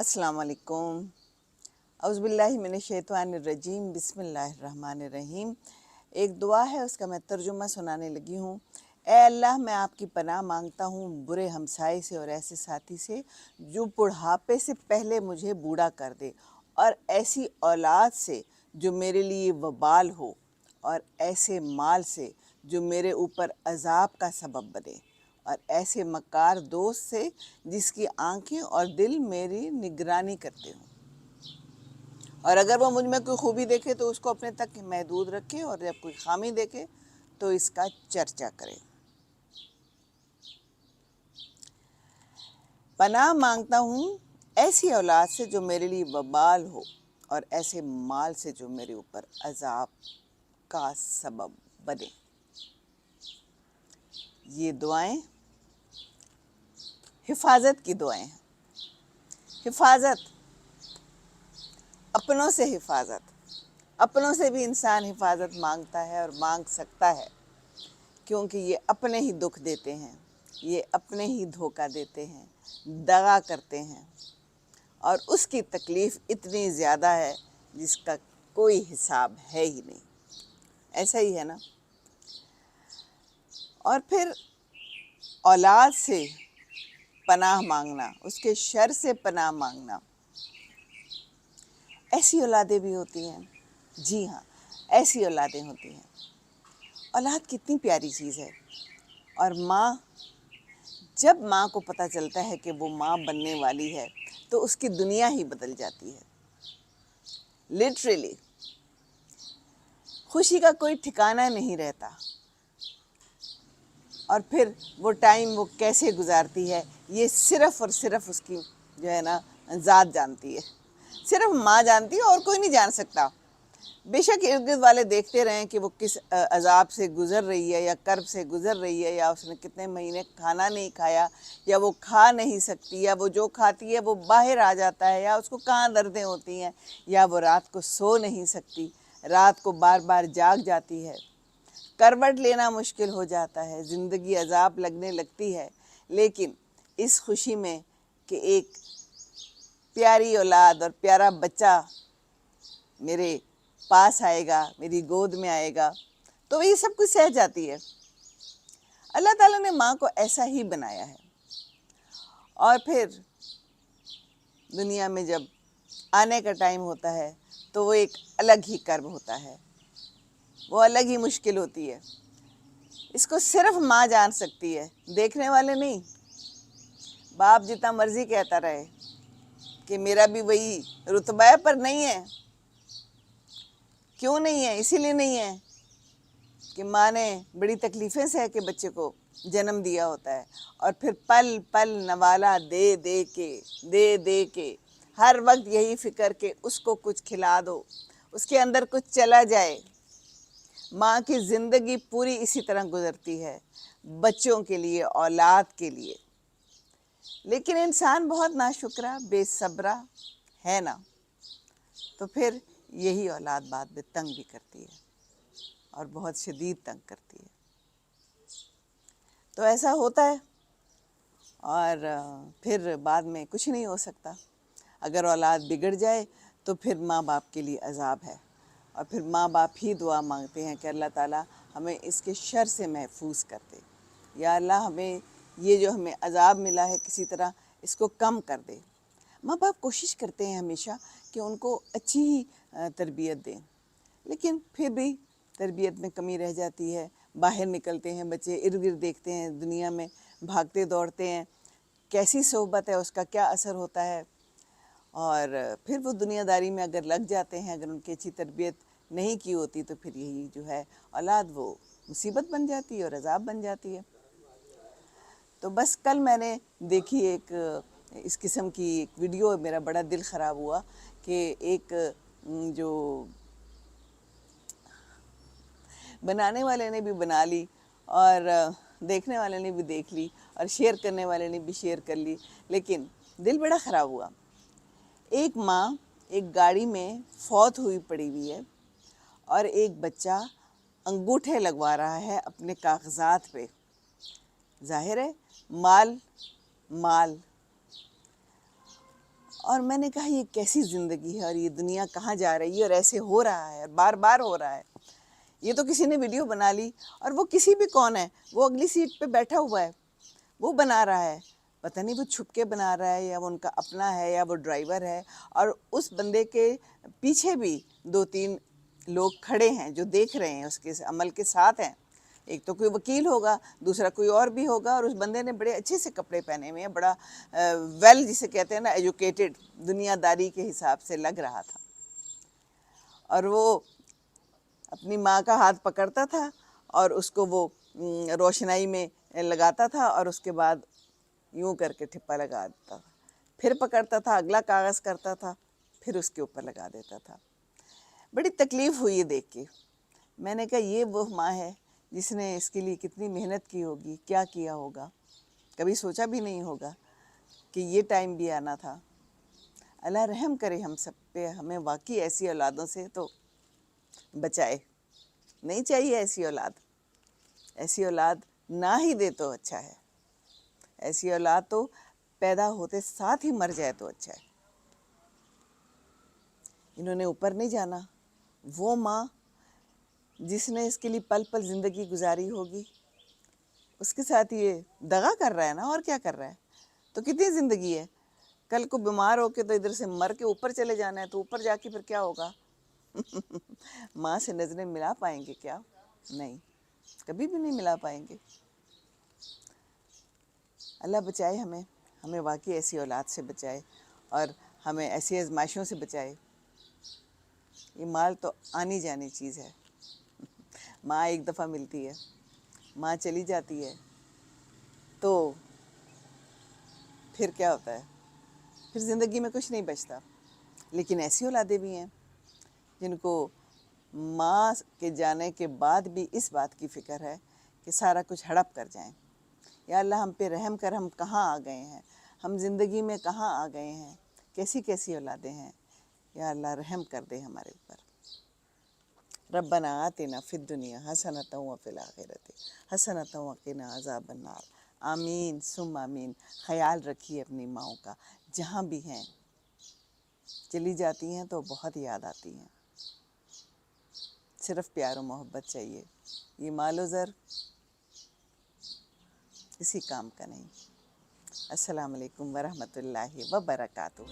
अस्सलाम वालेकुम। औज़ु बिल्लाहि मिनश्शैतानिर्रजीम, बिस्मिल्लाहिर्रहमानिर्रहीम। एक दुआ है, उसका मैं तर्जुमा सुनाने लगी हूँ। ए अल्लाह, मैं आपकी पनाह मांगता हूँ बुरे हमसाये से और ऐसे साथी से जो बुढ़ापे से पहले मुझे बूढ़ा कर दे, और ऐसी औलाद से जो मेरे लिए वबाल हो, और ऐसे माल से जो मेरे ऊपर अज़ाब का सबब बने, और ऐसे मक्कार दोस्त से जिसकी आंखें और दिल मेरी निगरानी करते हों, और अगर वो मुझ में कोई खूबी देखे तो उसको अपने तक महदूद रखे, और जब कोई खामी देखे तो इसका चर्चा करे। पनाह मांगता हूँ ऐसी औलाद से जो मेरे लिए वबाल हो, और ऐसे माल से जो मेरे ऊपर अज़ाब का सबब बने। ये दुआएं हिफाजत की दुआएं हैं। हिफाजत, अपनों से हिफाजत। अपनों से भी इंसान हिफाजत मांगता है और मांग सकता है, क्योंकि ये अपने ही दुख देते हैं, ये अपने ही धोखा देते हैं, दगा करते हैं, और उसकी तकलीफ़ इतनी ज़्यादा है जिसका कोई हिसाब है ही नहीं। ऐसा ही है ना। और फिर औलाद से पनाह मांगना, उसके शर से पनाह मांगना। ऐसी औलादें भी होती हैं, जी हाँ, ऐसी औलादें होती हैं। औलाद कितनी प्यारी चीज़ है, और जब माँ को पता चलता है कि वो माँ बनने वाली है तो उसकी दुनिया ही बदल जाती है। लिटरली खुशी का कोई ठिकाना नहीं रहता, और फिर वो टाइम वो कैसे गुजारती है ये सिर्फ़ और सिर्फ उसकी जो है ना ज़ात जानती है। सिर्फ माँ जानती है, और कोई नहीं जान सकता। बेशक इर्द गिर्द वाले देखते रहें कि वो किस अज़ाब से गुज़र रही है, या कर्ब से गुज़र रही है, या उसने कितने महीने खाना नहीं खाया, या वो खा नहीं सकती, या वो जो खाती है वो बाहर आ जाता है, या उसको कहाँ दर्दें होती हैं, या वो रात को सो नहीं सकती, रात को बार बार जाग जाती है, करवट लेना मुश्किल हो जाता है, ज़िंदगी अज़ाब लगने लगती है। लेकिन इस खुशी में कि एक प्यारी औलाद और प्यारा बच्चा मेरे पास आएगा, मेरी गोद में आएगा, तो ये सब कुछ सह जाती है। अल्लाह ताला ने माँ को ऐसा ही बनाया है, और फिर दुनिया में जब आने का टाइम होता है तो वो एक अलग ही कर्ब होता है, वो अलग ही मुश्किल होती है। इसको सिर्फ माँ जान सकती है, देखने वाले नहीं। बाप जितना मर्जी कहता रहे कि मेरा भी वही रुतबा है, पर नहीं है। क्यों नहीं है? इसीलिए नहीं है कि माँ ने बड़ी तकलीफ़ें सह के बच्चे को जन्म दिया होता है, और फिर पल पल नवाला दे दे के हर वक्त यही फ़िक्र कि उसको कुछ खिला दो, उसके अंदर कुछ चला जाए। माँ की ज़िंदगी पूरी इसी तरह गुज़रती है, बच्चों के लिए, औलाद के लिए। लेकिन इंसान बहुत नाशुक्रा, बेसब्रा है ना, तो फिर यही औलाद बाद में तंग भी करती है, और बहुत शदीद तंग करती है। तो ऐसा होता है, और फिर बाद में कुछ नहीं हो सकता। अगर औलाद बिगड़ जाए तो फिर माँ बाप के लिए अज़ाब है, और फिर माँ बाप ही दुआ मांगते हैं कि अल्लाह ताला हमें इसके शर से महफूज कर दे, या अल्लाह हमें ये जो हमें अज़ाब मिला है किसी तरह इसको कम कर दे। माँ बाप कोशिश करते हैं हमेशा कि उनको अच्छी ही तरबियत दें, लेकिन फिर भी तरबियत में कमी रह जाती है। बाहर निकलते हैं बच्चे, इर्द गिर्द देखते हैं, दुनिया में भागते दौड़ते हैं, कैसी सोहबत है उसका क्या असर होता है, और फिर वो दुनियादारी में अगर लग जाते हैं, अगर उनकी अच्छी तरबियत नहीं की होती, तो फिर यही जो है औलाद वो मुसीबत बन जाती है और अज़ाब बन जाती है। तो बस कल मैंने देखी एक इस किस्म की एक वीडियो, मेरा बड़ा दिल ख़राब हुआ कि एक जो बनाने वाले ने भी बना ली, और देखने वाले ने भी देख ली, और शेयर करने वाले ने भी शेयर कर ली, लेकिन दिल बड़ा ख़राब हुआ। एक माँ एक गाड़ी में फौत हुई पड़ी हुई है, और एक बच्चा अंगूठे लगवा रहा है अपने कागज़ात पे। ज़ाहिर है माल माल, اور میں نے کہا یہ کیسی زندگی ہے اور یہ دنیا کہاں جا رہی ہے اور ایسے ہو رہا ہے اور بار بار ہو رہا ہے. یہ تو کسی نے ویڈیو بنا لی اور وہ کسی بھی کون ہے, وہ اگلی سیٹ پہ بیٹھا ہوا ہے, وہ بنا رہا ہے, پتہ نہیں وہ چھپ کے بنا رہا ہے یا وہ ان کا اپنا ہے یا وہ ڈرائیور ہے, اور اس بندے کے پیچھے بھی 2-3 لوگ کھڑے ہیں جو دیکھ رہے ہیں, اس کے عمل کے ساتھ ہیں. ایک تو کوئی وکیل ہوگا, دوسرا کوئی اور بھی ہوگا, اور اس بندے نے بڑے اچھے سے کپڑے پہنے ہوئے ہیں, بڑا ویل جسے کہتے ہیں نا ایجوکیٹڈ, دنیا داری کے حساب سے لگ رہا تھا. اور وہ اپنی ماں کا ہاتھ پکڑتا تھا اور اس کو وہ روشنائی میں لگاتا تھا اور اس کے بعد یوں کر کے ٹھپا لگا دیتا تھا, پھر پکڑتا تھا, اگلا کاغذ کرتا تھا, پھر اس کے اوپر لگا دیتا تھا. بڑی تکلیف ہوئی دیکھ کے. میں نے کہا یہ وہ ماں ہے جس نے اس کے لیے کتنی محنت کی ہوگی, کیا کیا ہوگا, کبھی سوچا بھی نہیں ہوگا کہ یہ ٹائم بھی آنا تھا. اللہ رحم کرے ہم سب پہ, ہمیں واقعی ایسی اولادوں سے تو بچائے. نہیں چاہیے ایسی اولاد, ایسی اولاد نہ ہی دے تو اچھا ہے. ایسی اولاد تو پیدا ہوتے ساتھ ہی مر جائے تو اچھا ہے. انہوں نے اوپر نہیں جانا. وہ ماں جس نے اس کے لیے پل پل زندگی گزاری ہوگی, اس کے ساتھ یہ دغا کر رہا ہے نا, اور کیا کر رہا ہے. تو کتنی زندگی ہے, کل کو بیمار ہو کے تو ادھر سے مر کے اوپر چلے جانا ہے, تو اوپر جا کے پھر کیا ہوگا. ماں سے نظریں ملا پائیں گے کیا؟ نہیں, کبھی بھی نہیں ملا پائیں گے. اللہ بچائے ہمیں, ہمیں واقعی ایسی اولاد سے بچائے اور ہمیں ایسی آزمائشوں سے بچائے. یہ مال تو آنی جانی چیز ہے. ماں ایک دفعہ ملتی ہے, ماں چلی جاتی ہے, تو پھر کیا ہوتا ہے, پھر زندگی میں کچھ نہیں بچتا. لیکن ایسی اولادیں بھی ہیں جن کو ماں کے جانے کے بعد بھی اس بات کی فکر ہے کہ سارا کچھ ہڑپ کر جائیں. یا اللہ ہم پہ رحم کر, ہم کہاں آ گئے ہیں, ہم زندگی میں کہاں آ گئے ہیں, کیسی کیسی اولادیں ہیں. یا اللہ رحم کر دے ہمارے اوپر. ربنا آتنا فی الدنیا حسنۃ وفی الآخرۃ حسنۃ وقنا عذاب النار. آمین ثم آمین. خیال رکھیے اپنی ماؤں کا, جہاں بھی ہیں. چلی جاتی ہیں تو بہت یاد آتی ہیں. صرف پیار و محبت چاہیے. یہ مال و زر کسی کام کا نہیں. السلام علیکم ورحمۃ اللہ وبرکاتہ.